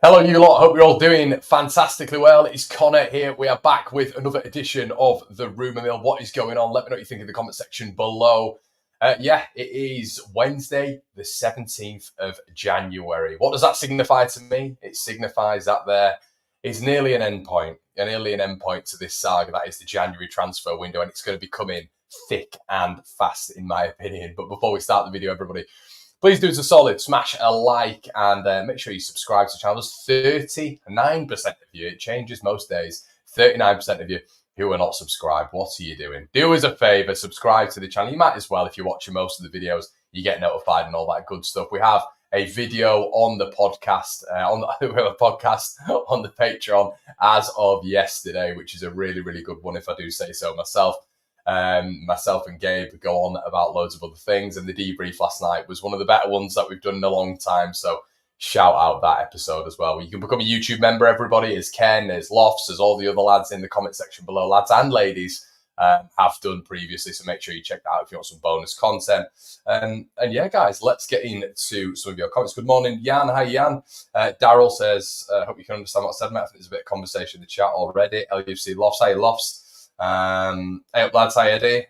Hello, you lot. Hope you're all doing fantastically well. It's Connor here. We are back with another edition of the Rumour Mill. What is going on? Let me know what you think in the comment section below. It is Wednesday, the 17th of January. What does that signify to me? It signifies that there is nearly an end point to this saga. That is the January transfer window, and it's going to be coming thick and fast, in my opinion. But before we start the video, everybody, please do us a solid, smash a like, and make sure you subscribe to the channel. There's 39% of you, it changes most days, 39% of you who are not subscribed. What are you doing? Do us a favour, subscribe to the channel. You might as well, if you're watching most of the videos, you get notified and all that good stuff. We have a video on the podcast, on the Patreon as of yesterday, which is a really, really good one, if I do say so myself. Myself and Gabe go on about loads of other things, and the debrief last night was one of the better ones that we've done in a long time, so shout out that episode as well. You can become a YouTube member, everybody, as Ken, as Lofts, as all the other lads in the comment section below, lads and ladies, have done previously, so make sure you check that out if you want some bonus content. And yeah, guys, let's get into some of your comments. Good morning, Jan. Hi, Jan. Daryl says, hope you can understand what I said, mate. I think there's a bit of conversation in the chat already. LUFC Lofts, hi, Lofts. Hey up, lads, hi, Eddie.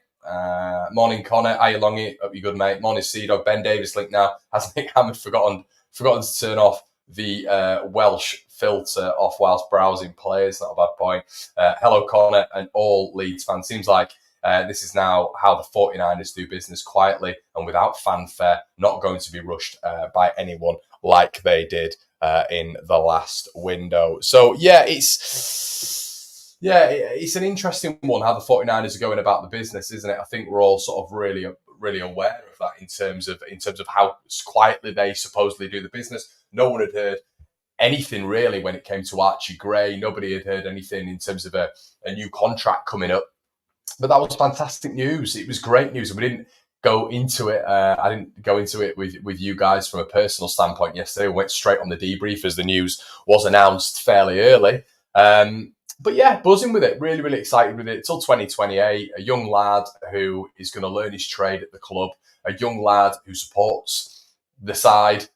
Morning, Connor. Hi, Longy. Hope you're good, mate. Morning, C-Dog. Ben Davis link now. Has Nick Hammond forgotten to turn off the Welsh filter off whilst browsing players? Not a bad point. Hello, Connor, and all Leeds fans. Seems like this is now how the 49ers do business, quietly and without fanfare, not going to be rushed by anyone like they did in the last window. So, yeah, it's an interesting one, how the 49ers are going about the business, isn't it? I think we're all sort of really aware of that in terms of how quietly they supposedly do the business. No one had heard anything really when it came to Archie Gray. Nobody had heard anything in terms of a new contract coming up. But that was fantastic news. It was great news, and we didn't go into it. I didn't go into it with you guys from a personal standpoint yesterday. We went straight on the debrief as the news was announced fairly early. But yeah, buzzing with it, really, really excited with it. Till 2028, a young lad who is going to learn his trade at the club, a young lad who supports the side,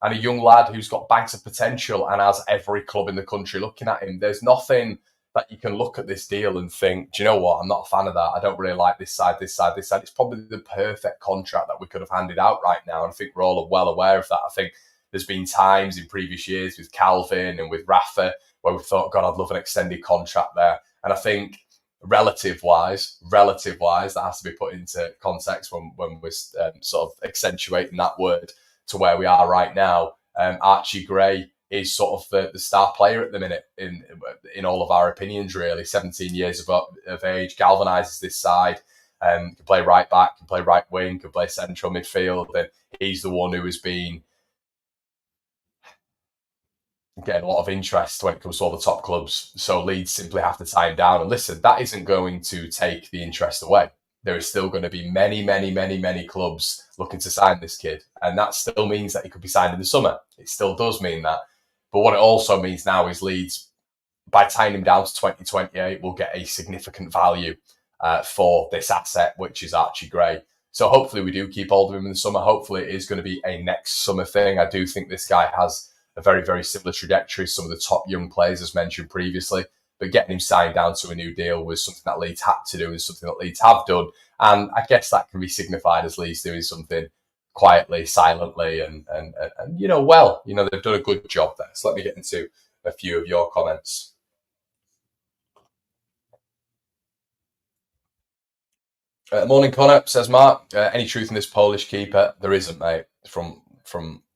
and a young lad who's got bags of potential and has every club in the country looking at him. There's nothing that you can look at this deal and think, do you know what? I'm not a fan of that. I don't really like this side, this side, this side. It's probably the perfect contract that we could have handed out right now. And I think we're all well aware of that. I think there's been times in previous years with Kalvin and with Rafa where we thought, God, I'd love an extended contract there. And I think relative-wise, that has to be put into context when we're sort of accentuating that word to where we are right now. Archie Gray is sort of the star player at the minute in all of our opinions, really. 17 years of age, galvanises this side, can play right back, can play right wing, can play central midfield, and he's the one who has been getting a lot of interest when it comes to all the top clubs. So Leeds simply have to tie him down. And listen, that isn't going to take the interest away. There is still going to be many clubs looking to sign this kid. And that still means that he could be signed in the summer. It still does mean that. But what it also means now is Leeds, by tying him down to 2028, will get a significant value for this asset, which is Archie Gray. So hopefully we do keep hold of him in the summer. Hopefully it is going to be a next summer thing. I do think this guy has a very, very similar trajectory as some of the top young players, as mentioned previously. But getting him signed down to a new deal was something that Leeds had to do and something that Leeds have done. And I guess that can be signified as Leeds doing something quietly, silently, and well. They've done a good job there. So let me get into a few of your comments. Morning, Connor, says Mark. Any truth in this Polish keeper? There isn't, mate.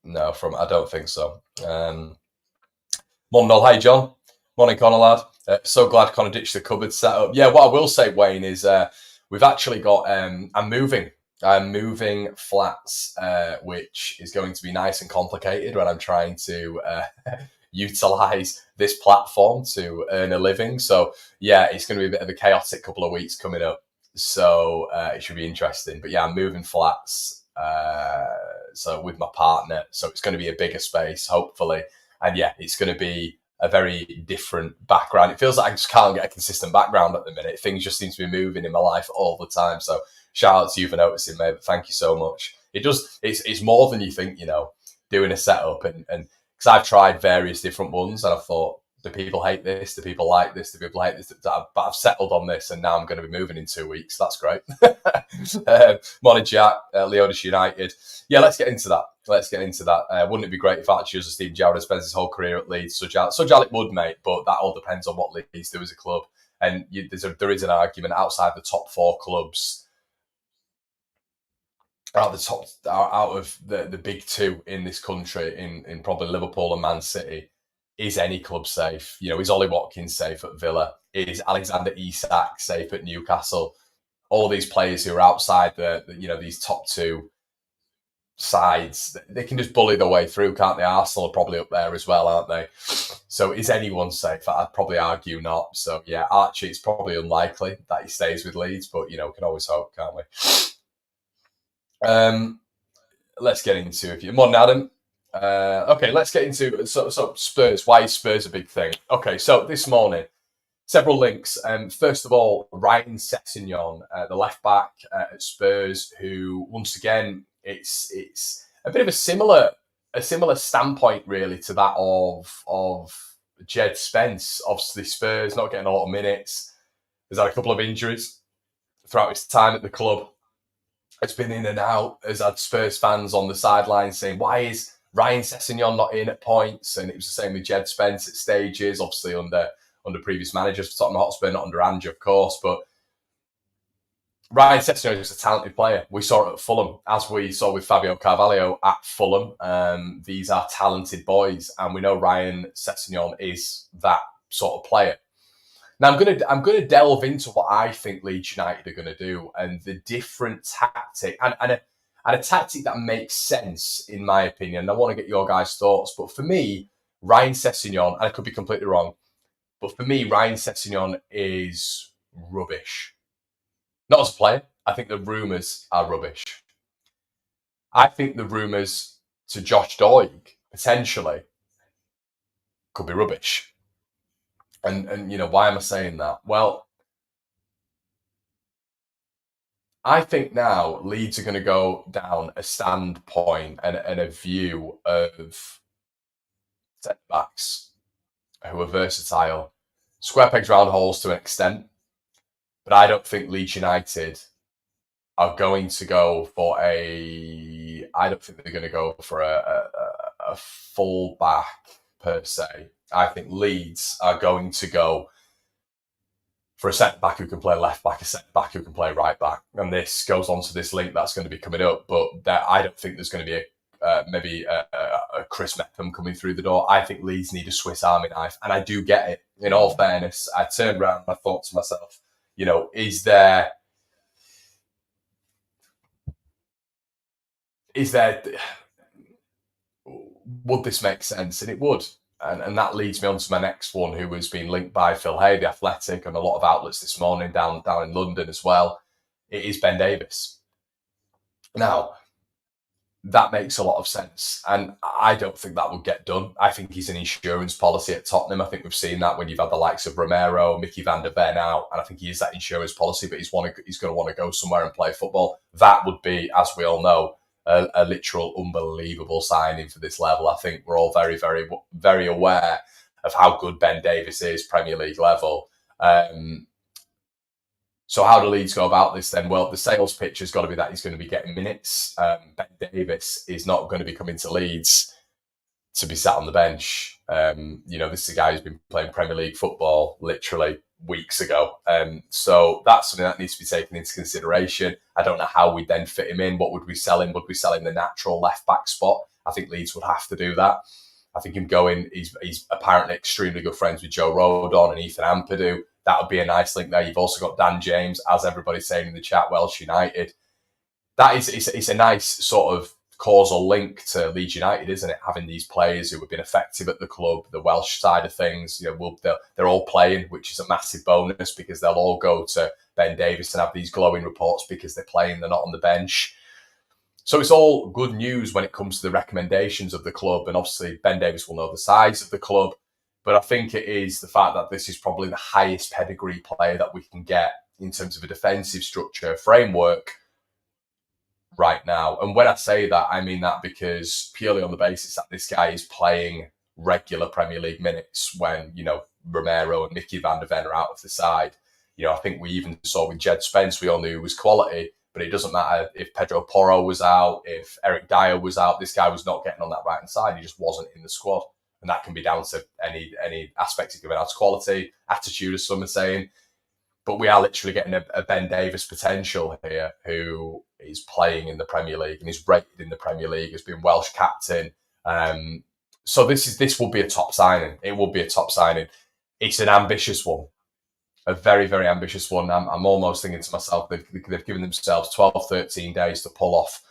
I don't think so. Morning, Noel. Hi, John. Morning, Connor, lad. So glad Connor ditched the cupboard setup. Yeah, what I will say, Wayne, is we've actually got, I'm moving flats, which is going to be nice and complicated when I'm trying to utilise this platform to earn a living. So, yeah, it's going to be a bit of a chaotic couple of weeks coming up. So it should be interesting. But yeah, I'm moving flats. So with my partner, so it's going to be a bigger space, hopefully. And yeah, it's going to be a very different background. It feels like I just can't get a consistent background at the minute. Things just seem to be moving in my life all the time. So shout out to you for noticing, mate. But thank you so much. It's more than you think, doing a setup and because I've tried various different ones, and I've thought, do people hate this? Do people like this? Do people hate this? But I've settled on this, and now I'm going to be moving in 2 weeks. That's great. Morning, Jack. Leeds United. Yeah, let's get into that. Wouldn't it be great if Archie as a Steve Gerrard spends his whole career at Leeds? Such it would, mate, but that all depends on what Leeds do as a club. And there is an argument outside the top 4 clubs, out of the big 2 in this country, in probably Liverpool and Man City. Is any club safe? Is Ollie Watkins safe at Villa? Is Alexander Isak safe at Newcastle? All these players who are outside these top 2 sides, they can just bully their way through, can't they? Arsenal are probably up there as well, aren't they? So is anyone safe? I'd probably argue not. So yeah, Archie, it's probably unlikely that he stays with Leeds, but we can always hope, can't we? Let's get into it. Morning, Adam. Okay, let's get into so Spurs. Why is Spurs a big thing? Okay, so this morning, several links. First of all, Ryan Sessegnon, the left back at Spurs, who once again, it's a bit of a similar standpoint really to that of Jed Spence. Obviously, Spurs not getting a lot of minutes. He's had a couple of injuries throughout his time at the club. It's been in and out. Has had Spurs fans on the sidelines saying, why is Ryan Sessegnon not in at points? And it was the same with Jed Spence at stages, obviously under previous managers for Tottenham Hotspur, not under Ange, of course. But Ryan Sessegnon is a talented player. We saw it at Fulham, as we saw with Fabio Carvalho at Fulham. These are talented boys, and we know Ryan Sessegnon is that sort of player. Now, I'm gonna delve into what I think Leeds United are going to do and the different tactic and a tactic that makes sense, in my opinion. I want to get your guys' thoughts. But for me, Ryan Sessegnon, and I could be completely wrong, but for me, Ryan Sessegnon is rubbish. Not as a player. I think the rumours are rubbish. I think the rumours to Josh Doig, potentially, could be rubbish. And why am I saying that? Well, I think now Leeds are going to go down a standpoint and a view of centre-backs who are versatile, square pegs round holes to an extent, but I don't think Leeds United are going to go for I don't think they're going to go for a full back per se. I think Leeds are going to go for a centre back who can play left back, a centre back who can play right back. And this goes on to this link that's going to be coming up, but I don't think there's going to be maybe a Chris Mepham coming through the door. I think Leeds need a Swiss Army knife, and I do get it. In all fairness, I turned around and I thought to myself, is there would this make sense? And it would. And that leads me on to my next one, who has been linked by Phil Hay, The Athletic, and a lot of outlets this morning down in London as well. It is Ben Davies. Now, that makes a lot of sense. And I don't think that would get done. I think he's an insurance policy at Tottenham. I think we've seen that when you've had the likes of Romero, Mickey van der Ven out. And I think he is that insurance policy, but he's going to want to go somewhere and play football. That would be, as we all know, a literal unbelievable signing for this level. I think we're all very, very, very aware of how good Ben Davies is, Premier League level. So how do Leeds go about this then? Well, the sales pitch has got to be that he's going to be getting minutes. Ben Davies is not going to be coming to Leeds to be sat on the bench. This is a guy who's been playing Premier League football literally weeks ago. So that's something that needs to be taken into consideration. I don't know how we'd then fit him in. What would we sell him? Would we sell him the natural left back spot? I think Leeds would have to do that. I think him going, he's apparently extremely good friends with Joe Rodon and Ethan Ampadu. That would be a nice link there. You've also got Dan James, as everybody's saying in the chat, Welsh United. That is, it's a nice sort of causal link to Leeds United, isn't it? Having these players who have been effective at the club, the Welsh side of things, they're all playing, which is a massive bonus because they'll all go to Ben Davies and have these glowing reports because they're playing, they're not on the bench. So it's all good news when it comes to the recommendations of the club. And obviously Ben Davies will know the size of the club. But I think it is the fact that this is probably the highest pedigree player that we can get in terms of a defensive structure, framework, right now. And when I say that, I mean that because purely on the basis that this guy is playing regular Premier League minutes when, Romero and Mickey van der Ven are out of the side. I think we even saw with Jed Spence, we all knew he was quality, but it doesn't matter if Pedro Porro was out, if Eric Dyer was out, this guy was not getting on that right-hand side. He just wasn't in the squad. And that can be down to any aspect of giving out quality, attitude, as some are saying. But we are literally getting a Ben Davies potential here, who is playing in the Premier League and is rated in the Premier League, has been Welsh captain. So this will be a top signing. It will be a top signing. It's an ambitious one, a very, very ambitious one. I'm almost thinking to myself, they've given themselves 12, 13 days to pull off.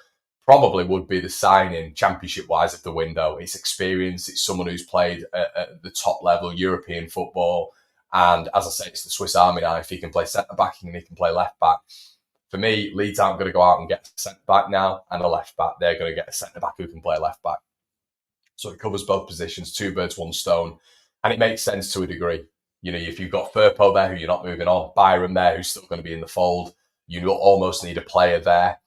Probably would be the signing championship-wise of the window. It's experience. It's someone who's played at the top level European football. And as I say, it's the Swiss Army knife. He can play centre-back and he can play left-back. For me, Leeds aren't going to go out and get a centre-back now and a left-back. They're going to get a centre-back who can play left-back. So it covers both positions, two birds, one stone. And it makes sense to a degree. If you've got Firpo there, who you're not moving on, Byron there, who's still going to be in the fold, you almost need a player there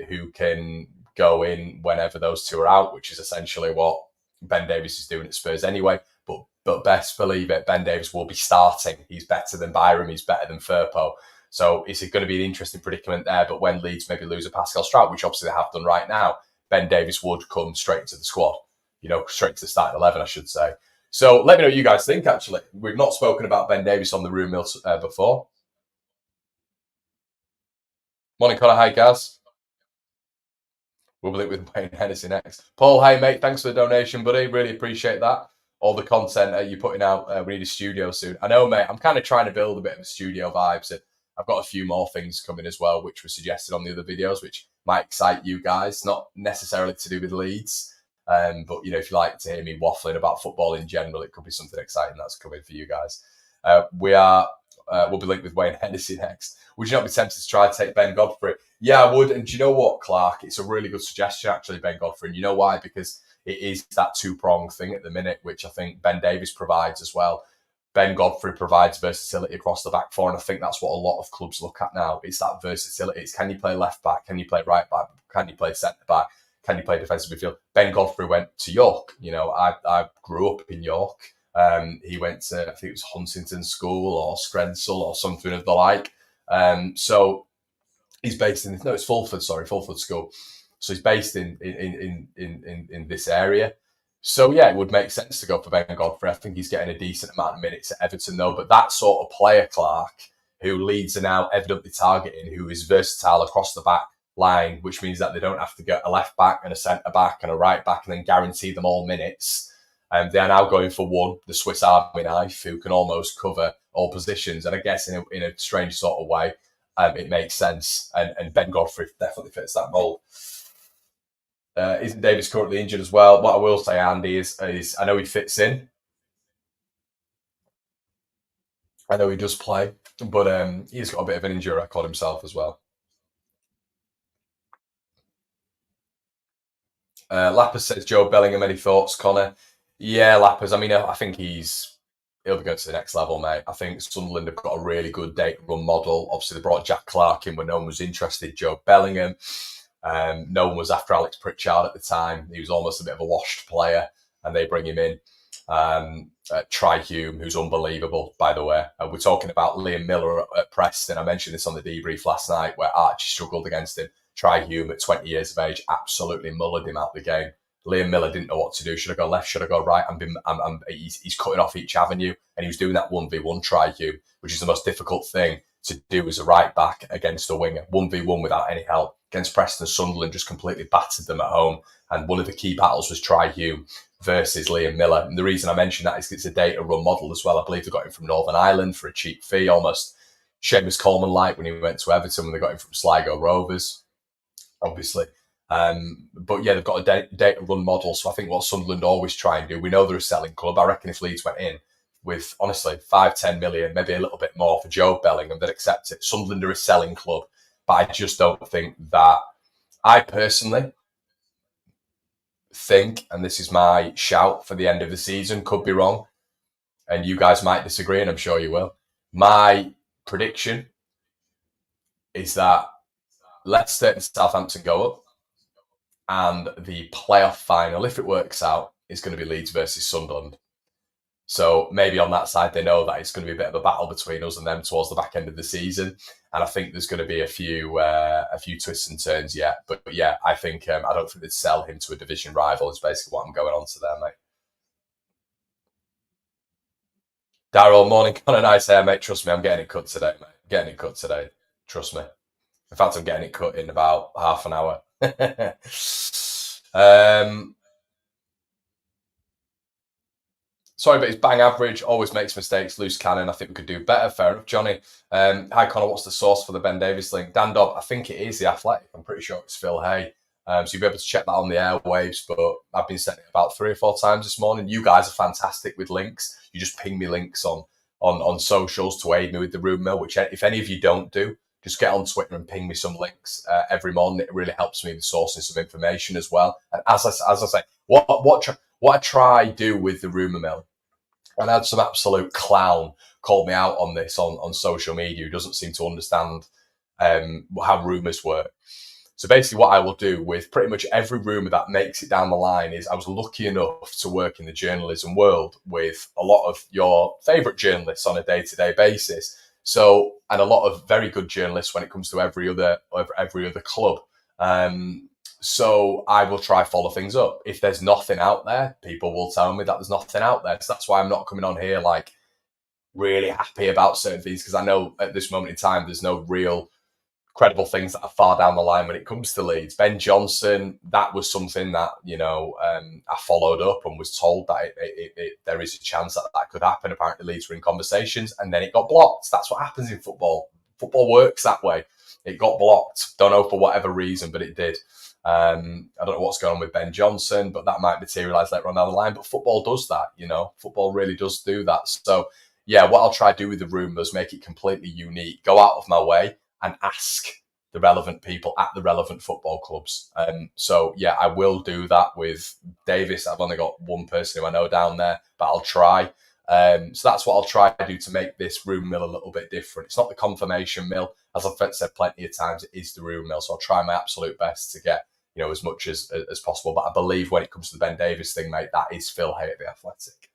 who can go in whenever those two are out, which is essentially what Ben Davies is doing at Spurs anyway. But best believe it, Ben Davies will be starting. He's better than Byram. He's better than Firpo. So it's going to be an interesting predicament there. But when Leeds maybe lose a Pascal Stroud, which obviously they have done right now, Ben Davies would come straight into the squad, straight to the starting 11, I should say. So let me know what you guys think, actually. We've not spoken about Ben Davies on the Rumour before. Morning, Connor. Hi, guys. We'll be with Wayne Hennessy next. Paul, hey, mate. Thanks for the donation, buddy. Really appreciate that. All the content you're putting out. We need a studio soon. I know, mate. I'm kind of trying to build a bit of a studio vibe. So I've got a few more things coming as well, which were suggested on the other videos, which might excite you guys. Not necessarily to do with Leeds. But, if you like to hear me waffling about football in general, it could be something exciting that's coming for you guys. We'll be linked with Wayne Hennessy next. Would you not be tempted to try to take Ben Godfrey? Yeah, I would. And do you know what, Clark? It's a really good suggestion, actually, Ben Godfrey. And you know why? Because it is that two-pronged thing at the minute, which I think Ben Davies provides as well. Ben Godfrey provides versatility across the back four, and I think that's what a lot of clubs look at now. It's that versatility. It's can you play left back? Can you play right back? Can you play centre back? Can you play defensive midfield? Ben Godfrey went to York. I grew up in York. He went to, I think it was Huntington School or Scrensel or something of the like. So he's based in, it's Fulford School. So he's based in this area. So yeah, it would make sense to go for Ben Godfrey. I think he's getting a decent amount of minutes at Everton though. But that sort of player, Clark, who Leeds are now evidently targeting, who is versatile across the back line, which means that they don't have to get a left back and a centre back and a right back and then guarantee them all minutes. They are now going for one, the Swiss Army knife, who can almost cover all positions. And I guess in a strange sort of way, it makes sense. And Ben Godfrey definitely fits that mould. Isn't Davies currently injured as well? What I will say, Andy, is I know he fits in. I know he does play, but he's got a bit of an injury record himself as well. Lappers says, Joe Bellingham, any thoughts, Connor? Yeah, Lappers. I mean, I think he'll be going to the next level, mate. I think Sunderland have got a really good data run model. Obviously, they brought Jack Clark in when no one was interested. Joe Bellingham. No one was after Alex Pritchard at the time. He was almost a bit of a washed player, and they bring him in. Tri Hume, who's unbelievable, by the way. We're talking about Liam Miller at Preston. I mentioned this on the debrief last night, where Archie struggled against him. Tri Hume at 20 years of age absolutely mullered him out the game. Liam Miller didn't know what to do. Should I go left? Should I go right? He's cutting off each avenue, and he was doing that 1v1 Tri Hume, which is the most difficult thing to do as a right back against a winger. 1v1 without any help. Against Preston, Sunderland just completely battered them at home. And one of the key battles was Tri Hume versus Liam Miller. And the reason I mention that is it's a data run model as well. I believe they got him from Northern Ireland for a cheap fee, almost Seamus Coleman-like when he went to Everton, when they got him from Sligo Rovers, obviously. But yeah, they've got a data run model. So I think what Sunderland always try and do, we know they're a selling club. I reckon if Leeds went in with, honestly, 5-10 million, maybe a little bit more for Joe Bellingham, they'd accept it. Sunderland are a selling club. But I just don't think that, I personally think, and this is my shout for the end of the season, could be wrong, and you guys might disagree, and I'm sure you will. My prediction is that Leicester and Southampton go up, and the playoff final, if it works out, is going to be Leeds versus Sunderland. So maybe on that side, they know that it's going to be a bit of a battle between us and them towards the back end of the season. And I think there's going to be a few twists and turns yet. But yeah, I think I don't think they'd sell him to a division rival. Is basically what I'm going on to there, mate. Daryl, morning, kind of nice hair, mate. Trust me, I'm getting it cut today, mate. Getting it cut today. Trust me. In fact, I'm getting it cut in about half an hour. Sorry, but he's bang average, always makes mistakes, loose cannon. I think we could do better. Fair enough, Johnny. Hi, Connor. What's the source for the Ben Davies link? Dan Dobb, I think it is The Athletic. I'm pretty sure it's Phil Hay. So you'll be able to check that on the airwaves, but I've been sent it about 3 or 4 times this morning. You guys are fantastic with links. You just ping me links on socials to aid me with the Rumour Mill, which if any of you don't do, just get on Twitter and ping me some links every morning. It really helps me with sourcing some information as well. And as I say, what I try do with the Rumour Mill, and I had some absolute clown called me out on this on social media who doesn't seem to understand how rumours work. So basically what I will do with pretty much every rumour that makes it down the line is I was lucky enough to work in the journalism world with a lot of your favourite journalists on a day-to-day basis. So, and a lot of very good journalists when it comes to every other club. So I will try follow things up. If there's nothing out there, people will tell me that there's nothing out there. So that's why I'm not coming on here like really happy about certain things, because I know at this moment in time there's no real credible things that are far down the line when it comes to Leeds. Ben Johnson, that was something that, I followed up and was told that there is a chance that could happen. Apparently Leeds were in conversations and then it got blocked. That's what happens in football. Football works that way. It got blocked. Don't know for whatever reason, but it did. I don't know what's going on with Ben Johnson, but that might materialise later on down the line. But football does that, Football really does do that. So, yeah, what I'll try to do with the rumours, make it completely unique, go out of my way and ask the relevant people at the relevant football clubs. So, yeah, I will do that with Davis. I've only got one person who I know down there, but I'll try. So that's what I'll try to do to make this Rumour Mill a little bit different. It's not the confirmation mill. As I've said plenty of times, it is the Rumour Mill. So I'll try my absolute best to get as much as possible. But I believe when it comes to the Ben Davies thing, mate, that is Phil Hay at The Athletic.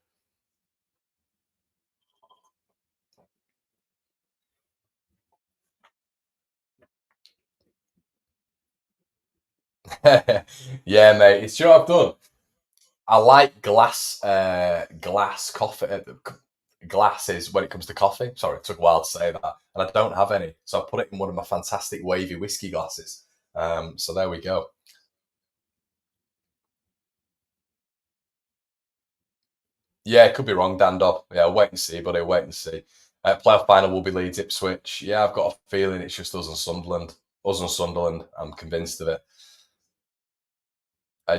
Yeah, mate. It's what I've done. I like glass coffee. Glasses when it comes to coffee. Sorry, it took a while to say that. And I don't have any. So I put it in one of my fantastic wavy whiskey glasses. So there we go. Yeah, it could be wrong, Dan Dobb. Yeah, wait and see, buddy. Wait and see. Playoff final will be Leeds Ipswich. Yeah, I've got a feeling it's just us and Sunderland. Us and Sunderland. I'm convinced of it.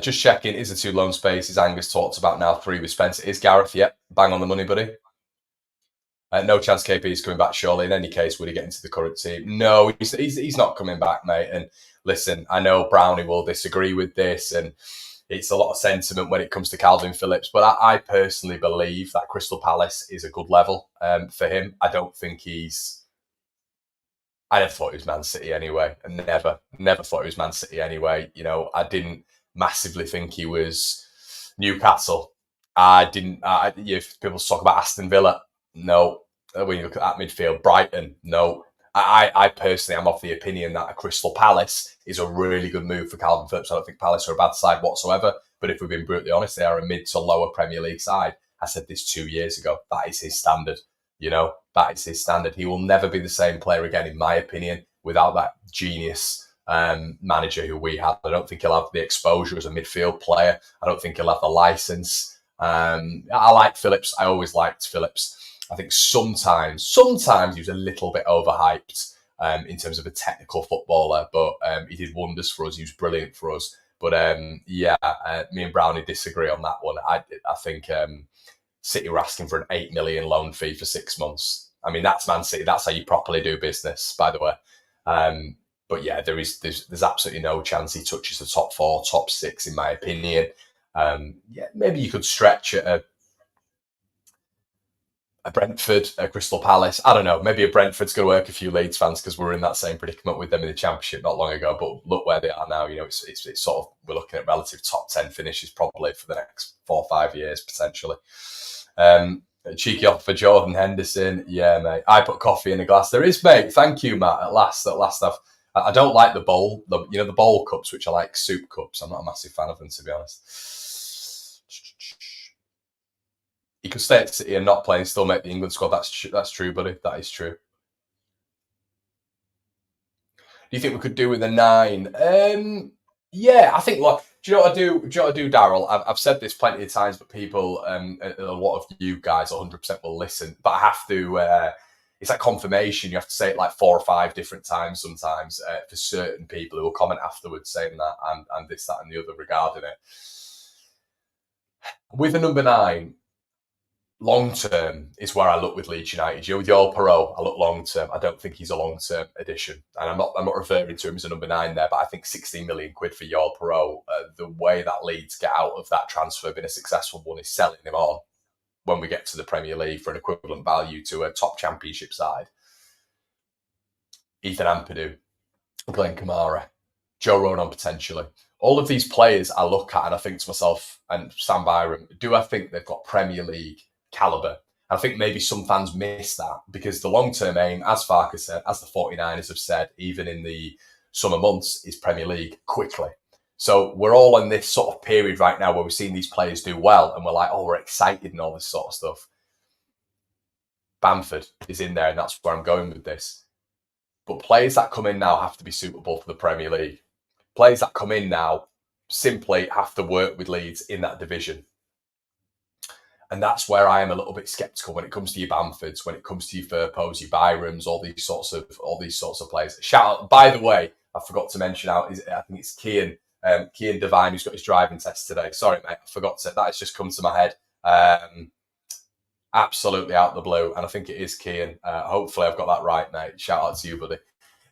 Just checking, is the 2 loan spaces Angus talked about now 3 with Spencer? Is Gareth? Yep, bang on the money, buddy. No chance KP is coming back, surely. In any case, would he get into the current team? No, he's not coming back, mate. And listen, I know Brownie will disagree with this, and it's a lot of sentiment when it comes to Kalvin Phillips. But I personally believe that Crystal Palace is a good level for him. I don't think I never thought he was Man City anyway. And never thought he was Man City anyway. I didn't massively think he was Newcastle. I didn't. If people talk about Aston Villa, no. When you look at that midfield, Brighton, no. I personally am of the opinion that a Crystal Palace is a really good move for Kalvin Phillips. I don't think Palace are a bad side whatsoever. But if we've been brutally honest, they are a mid to lower Premier League side. I said this 2 years ago. That is his standard. That is his standard. He will never be the same player again, in my opinion, without that genius manager who we have. I don't think he'll have the exposure as a midfield player. I don't think he'll have the license. I like Phillips. I always liked Phillips. I think sometimes he was a little bit overhyped in terms of a technical footballer, but he did wonders for us. He was brilliant for us. But me and Brownie disagree on that one. I think City were asking for an 8 million loan fee for 6 months. I mean, that's Man City. That's how you properly do business, by the way. But yeah, there's absolutely no chance he touches the top 4, top 6, in my opinion. Maybe you could stretch at a Brentford, a Crystal Palace. I don't know. Maybe a Brentford's going to work a few Leeds fans because we were in that same predicament with them in the Championship not long ago. But look where they are now. You know, it's sort of, we're looking at relative top 10 finishes probably for the next 4 or 5 years potentially. A cheeky offer for Jordan Henderson. Yeah, mate. I put coffee in a glass. There is, mate. Thank you, Matt. At last, I don't like the bowl. The bowl cups, which are like soup cups. I'm not a massive fan of them, to be honest. He could stay at City and not play and still make the England squad. That's true, buddy. That is true. Do you think we could do with a 9? Yeah, I think. Look, do you know what I do? Do you know what I do, Daryl? I've said this plenty of times, but people, a lot of you guys, 100% will listen. But I have to. It's like confirmation. You have to say it like 4 or 5 different times sometimes for certain people who will comment afterwards saying that and this, that, and the other regarding it. With a number 9. Long term is where I look with Leeds United. You know, with JOBE, I look long term. I don't think he's a long term addition, and I'm not referring to him as a number 9 there. But I think 16 million quid for JOBE, the way that Leeds get out of that transfer, being a successful one, is selling him on when we get to the Premier League for an equivalent value to a top Championship side. Ethan Ampadu, Glenn Kamara, Joe Ronan potentially. All of these players I look at and I think to myself, and Sam Byram, do I think they've got Premier League calibre? I think maybe some fans miss that because the long-term aim, as Farke said, as the 49ers have said, even in the summer months, is Premier League quickly. So we're all in this sort of period right now where we're seeing these players do well and we're like, oh, we're excited and all this sort of stuff. Bamford is in there and that's where I'm going with this. But players that come in now have to be suitable for the Premier League. Players that come in now simply have to work with Leeds in that division. And that's where I am a little bit sceptical when it comes to your Bamfords, when it comes to your Firpos, your Byrams, all these sorts of players. Shout out, by the way, I forgot to mention out. I think it's Kian Devine who's got his driving test today. Sorry, mate, I forgot to. That has just come to my head. Absolutely out the blue, and I think it is Kian. Hopefully, I've got that right, mate. Shout out to you, buddy.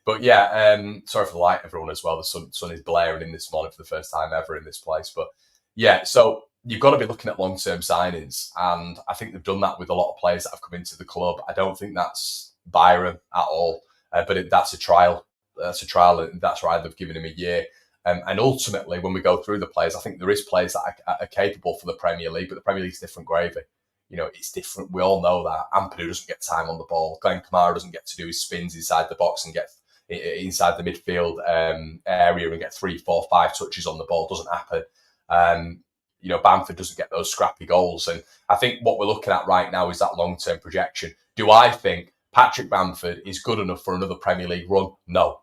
But yeah, sorry for the light, everyone, as well. The sun is blaring in this morning for the first time ever in this place. But yeah, so you've got to be looking at long-term signings. And I think they've done that with a lot of players that have come into the club. I don't think that's Byron at all. But that's a trial. That's a trial. And that's why they've given him a year. And ultimately, when we go through the players, I think there is players that are capable for the Premier League. But the Premier League's different gravy. You know, it's different. We all know that. Ampadu doesn't get time on the ball. Glenn Kamara doesn't get to do his spins inside the box and get inside the midfield area and get 3, 4, 5 touches on the ball. Doesn't happen. You know, Bamford doesn't get those scrappy goals. And I think what we're looking at right now is that long-term projection. Do I think Patrick Bamford is good enough for another Premier League run? No.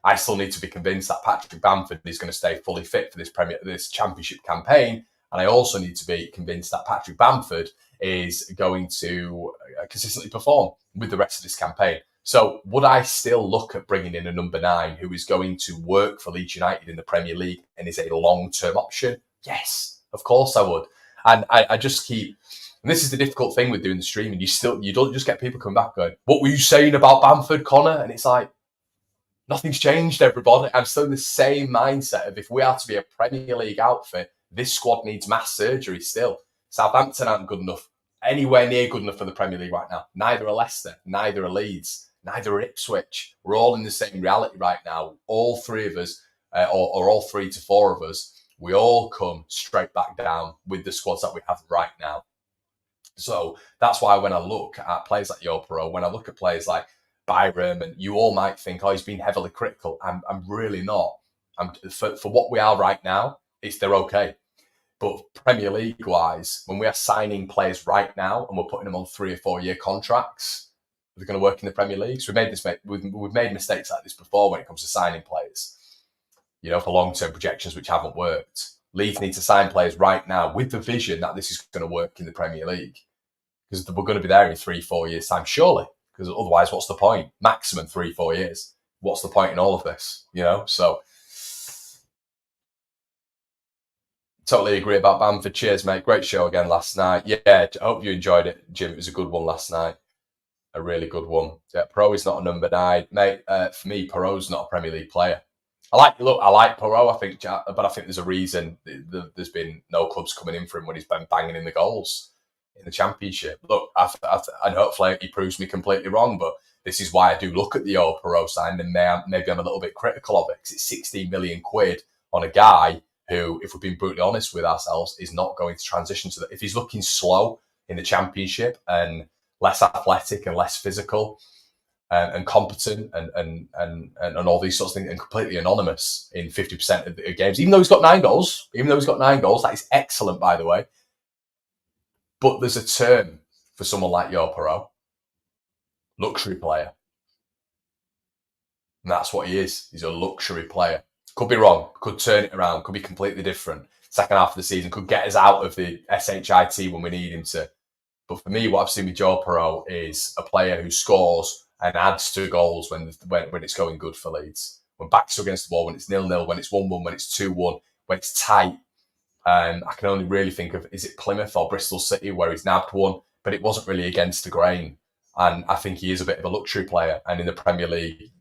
I still need to be convinced that Patrick Bamford is going to stay fully fit for this Championship campaign. And I also need to be convinced that Patrick Bamford is going to consistently perform with the rest of this campaign. So would I still look at bringing in a number 9 who is going to work for Leeds United in the Premier League and is a long-term option? Yes, of course I would. And I just keep, and this is the difficult thing with doing the streaming, you don't just get people coming back going, what were you saying about Bamford, Connor? And it's like, nothing's changed, everybody. I'm still in the same mindset of if we are to be a Premier League outfit, this squad needs mass surgery still. Southampton aren't good enough, anywhere near good enough for the Premier League right now. Neither are Leicester, neither are Leeds, neither are Ipswich. We're all in the same reality right now. All 3 of us, or all 3 to 4 of us, we all come straight back down with the squads that we have right now. So that's why when I look at players like JOBE, when I look at players like Byram, and you all might think, oh, he's been heavily critical. I'm really not. For what we are right now, they're okay. But Premier League wise, when we are signing players right now and we're putting them on 3 or 4 year contracts, they're going to work in the Premier League. So we've made mistakes like this before when it comes to signing players, you know, for long-term projections which haven't worked. Leeds need to sign players right now with the vision that this is going to work in the Premier League, because we're going to be there in 3, 4 years time, surely. Because otherwise, what's the point? Maximum 3, 4 years. What's the point in all of this? You know, so totally agree about Bamford. Cheers, mate. Great show again last night. Yeah, I hope you enjoyed it, Jim. It was a good one last night. A really good one. Yeah, Perot is not a number 9, mate. For me, Perot's not a Premier League player. I like Perot, I think, but I think there's a reason there's been no clubs coming in for him when he's been banging in the goals. in the Championship. Look, and hopefully he proves me completely wrong, but this is why I do look at the JOBE sign, and maybe I'm a little bit critical of it, because it's 16 million quid on a guy who, if we're being brutally honest with ourselves, is not going to transition to that. If he's looking slow in the Championship and less athletic and less physical and competent and all these sorts of things, and completely anonymous in 50% of the games, even though he's got 9 goals, that is excellent, by the way. But there's a term for someone like JOBE, luxury player. And that's what he is. He's a luxury player. Could be wrong, could turn it around, could be completely different. Second half of the season, could get us out of the SHIT when we need him to. But for me, what I've seen with JOBE is a player who scores and adds to goals when it's going good for Leeds. When backs are against the wall, when it's 0-0, when it's 1-1, when it's 2-1, when it's tight. I can only really think of, is it Plymouth or Bristol City, where he's nabbed one, but it wasn't really against the grain. And I think he is a bit of a luxury player. And in the Premier League,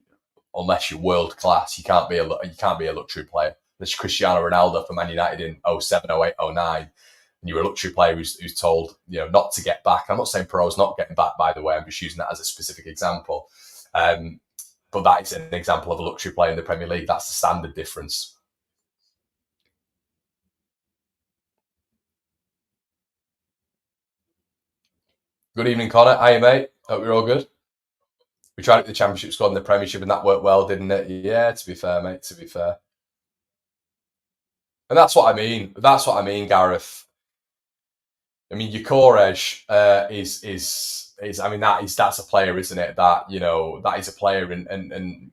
unless you're world class, you can't be a luxury player. There's Cristiano Ronaldo for Man United in 07, 08, 09. And you're a luxury player who's told, not to get back. I'm not saying Pero's not getting back, by the way. I'm just using that as a specific example. But that is an example of a luxury player in the Premier League. That's the standard difference. Good evening, Connor. Hiya, mate. Hope you're all good. We tried it with the Championship squad in the Premiership, and that worked well, didn't it? Yeah, to be fair, mate, to be fair. And that's what I mean. Gareth. I mean, your core edge is I mean, that's a player, isn't it? That is a player, and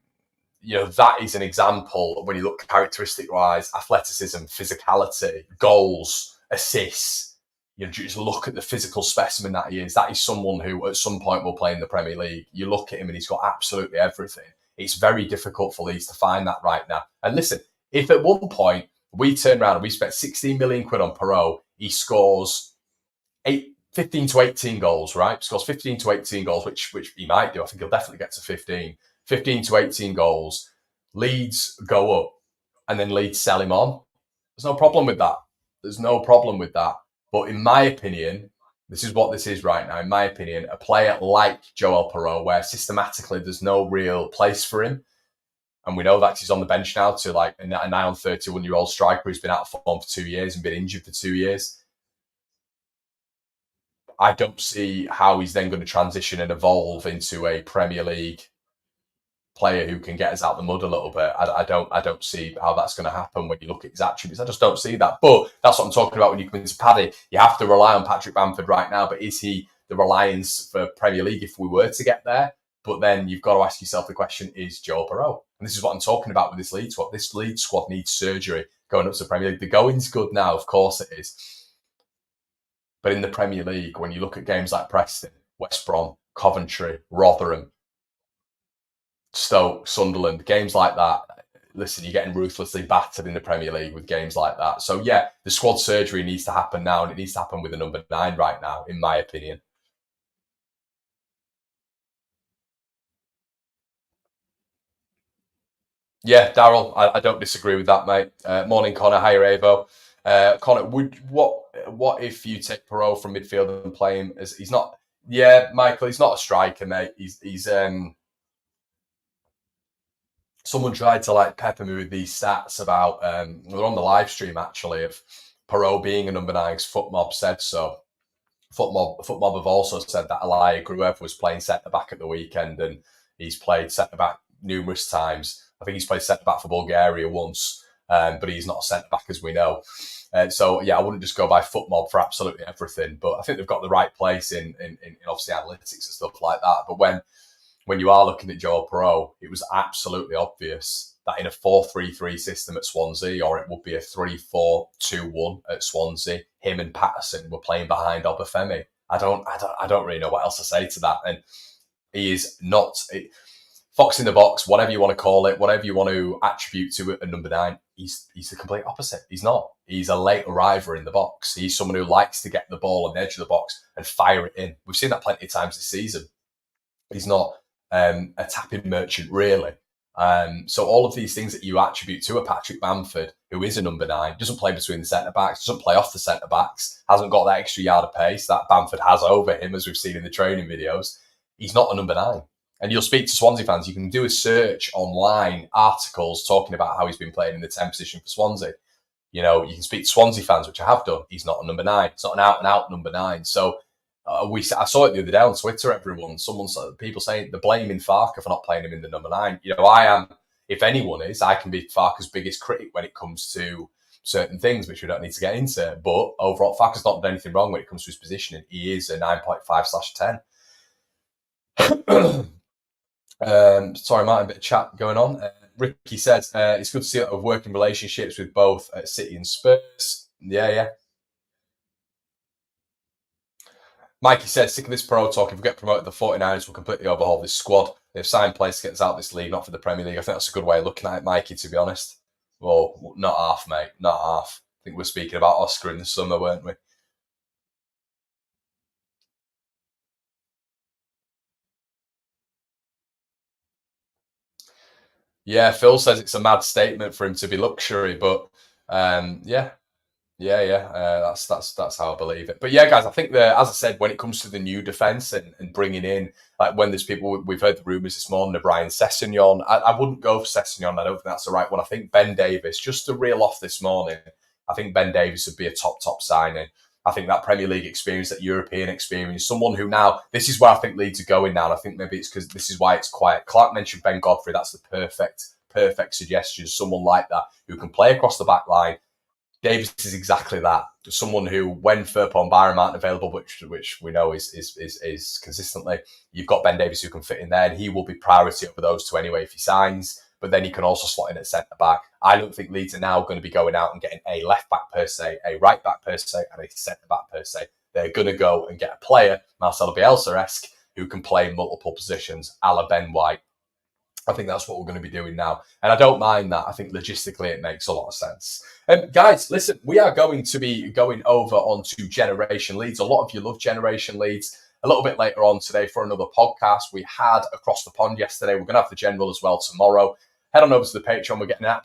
that is an example when you look characteristic wise, athleticism, physicality, goals, assists. Just look at the physical specimen that he is. That is someone who at some point will play in the Premier League. You look at him and he's got absolutely everything. It's very difficult for Leeds to find that right now. And listen, if at one point we turn around and we spent 16 million quid on Per, he scores 15 to 18 goals, right? Scores 15 to 18 goals, which he might do. I think he'll definitely get to 15. 15 to 18 goals. Leeds go up and then Leeds sell him on. There's no problem with that. But in my opinion, this is what this is right now. In my opinion, a player like Joel Per, where systematically there's no real place for him, and we know that he's on the bench now to like a 9 on 31-year-old striker who's been out of form for 2 years and been injured for 2 years. I don't see how he's then going to transition and evolve into a Premier League player who can get us out the mud a little bit. I don't see how that's going to happen when you look at his attributes. I just don't see that. But that's what I'm talking about when you come into Paddy. You have to rely on Patrick Bamford right now, but is he the reliance for Premier League if we were to get there? But then you've got to ask yourself the question, is Joel Per? And this is what I'm talking about with this Leeds squad. This Leeds squad needs surgery going up to the Premier League. The going's good now, of course it is. But in the Premier League, when you look at games like Preston, West Brom, Coventry, Rotherham, Stoke, Sunderland, games like that, listen, you're getting ruthlessly battered in the Premier League with games like that. So yeah, the squad surgery needs to happen now, and it needs to happen with a number 9 right now, in my opinion. Yeah, Daryl, I don't disagree with that, mate. Morning, Connor. Hiya, Avo. Connor, what if you take Per from midfield and play him as he's not? Yeah, Michael, he's not a striker, mate. He's someone tried to like pepper me with these stats about they're on the live stream actually of Per being a number 9. Footmob said so. Footmob have also said that Elia Gruev was playing centre back at the weekend, and he's played centre back numerous times. I think he's played centre back for Bulgaria once, but he's not a centre back as we know. So yeah, I wouldn't just go by Footmob for absolutely everything, but I think they've got the right place in obviously analytics and stuff like that. But when you are looking at Joel Per, it was absolutely obvious that in a 4-3-3 system at Swansea, or it would be a 3-4-2-1 at Swansea, him and Patterson were playing behind Obafemi. I don't really know what else to say to that. And he is not fox in the box, whatever you want to call it, whatever you want to attribute to a number 9. He's the complete opposite. He's not. He's a late arriver in the box. He's someone who likes to get the ball on the edge of the box and fire it in. We've seen that plenty of times this season. He's not a tapping merchant, really. So all of these things that you attribute to a Patrick Bamford, who is a number 9, doesn't play between the centre-backs, doesn't play off the centre-backs, hasn't got that extra yard of pace that Bamford has over him, as we've seen in the training videos. He's not a number 9. And you'll speak to Swansea fans, you can do a search online, articles talking about how he's been playing in the 10 position for Swansea. You know, you can speak to Swansea fans, which I have done. He's not a number 9. It's not an out-and-out number 9. So I saw it the other day on Twitter, everyone, people saying they're blaming Farke for not playing him in the number 9. You know, I am, if anyone is, I can be Farke's biggest critic when it comes to certain things, which we don't need to get into. But overall, Farke's not done anything wrong when it comes to his positioning. He is a 9.5/10. Sorry, Martin, a bit of chat going on. Ricky says, it's good to see that of working relationships with both City and Spurs. Yeah. Mikey says, sick of this pro talk. If we get promoted, the 49ers will completely overhaul this squad. They've signed players to get us out of this league, not for the Premier League. I think that's a good way of looking at it, Mikey, to be honest. Well, not half, mate. Not half. I think we're speaking about Oscar in the summer, weren't we? Yeah, Phil says it's a mad statement for him to be luxury, but yeah. That's how I believe it. But yeah, guys, I think that, as I said, when it comes to the new defence and bringing in, like when there's people, we've heard the rumours this morning of Brian Sessegnon. I wouldn't go for Sessegnon. I don't think that's the right one. I think Ben Davies, just to reel off this morning, I think Ben Davies would be a top signing. I think that Premier League experience, that European experience, someone who now, this is where I think Leeds are going now. And I think maybe it's because this is why it's quiet. Clark mentioned Ben Godfrey. That's the perfect suggestion. Someone like that who can play across the back line. Davies is exactly that. Someone who, when Firpo and Byram aren't available, which we know is consistently, you've got Ben Davies who can fit in there, and he will be priority over those two anyway if he signs. But then he can also slot in at centre back. I don't think Leeds are now going to be going out and getting a left back per se, a right back per se, and a centre back per se. They're going to go and get a player, Marcelo Bielsa-esque, who can play multiple positions, a la Ben White. I think that's what we're going to be doing now. And I don't mind that. I think logistically it makes a lot of sense. Guys, listen, we are going to be going over onto Generation Leeds. A lot of you love Generation Leeds. A little bit later on today for another podcast. We had Across the Pond yesterday. We're going to have the General as well tomorrow. Head on over to the Patreon. We're getting an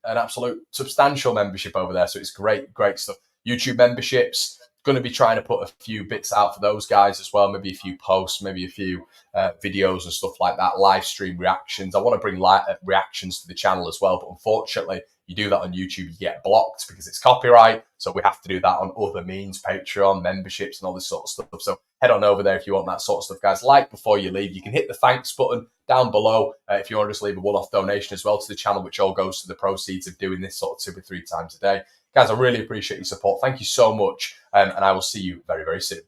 absolute substantial membership over there. So it's great stuff. YouTube memberships. Going to be trying to put a few bits out for those guys as well. Maybe a few posts, maybe a few videos and stuff like that. Live stream reactions. I want to bring reactions to the channel as well. But unfortunately, you do that on YouTube, you get blocked because it's copyright. So we have to do that on other means, Patreon, memberships and all this sort of stuff. So head on over there if you want that sort of stuff, guys. Like before you leave. You can hit the thanks button down below if you want to just leave a one-off donation as well to the channel, which all goes to the proceeds of doing this sort of 2 or 3 times a day. Guys, I really appreciate your support. Thank you so much. And I will see you very, very soon.